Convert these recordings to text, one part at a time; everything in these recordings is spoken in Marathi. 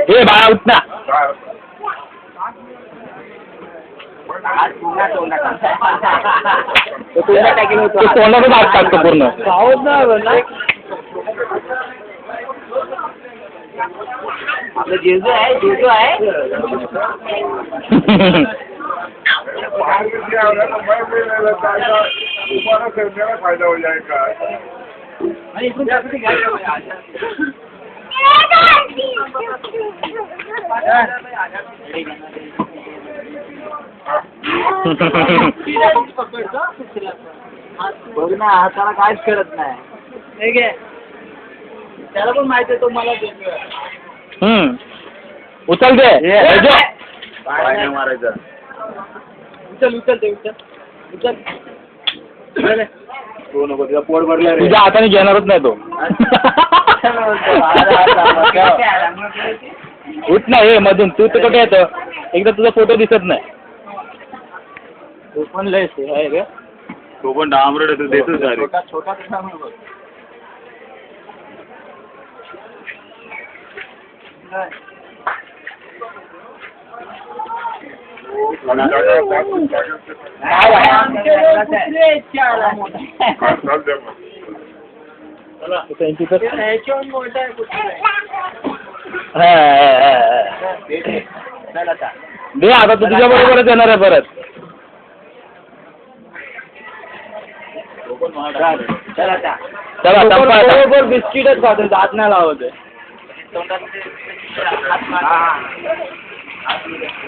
हे बाळा उठ ना. तोंडातच हात टाकतो पूर्ण. आपलं जेजू आहे, जेजू आहे. फायदा हो जाएगा. बघ ना, हाताला काहीच करत नाही. त्याला पण माहिती आहे तो मला उचल दे. पाय मारायचा. उचल उचल ते उचल उचल. तो नको, तिला पोट भरलं. तुझ्या हाताने घेणारच नाही तो. उठ ना. हे मधून तू तर कुठे येतो. एकदा तुझा फोटो दिसत नाही. तो पण लय आहे रे. तो पण डांबरट येतो, देतोच अरे. छोटा छोटा दे आता तू तुझ्या बरोबरच येणार आहे परत. चला बरोबर बिस्किटच खातो, दात नाही लावत.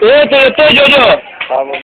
येतोय जोजो.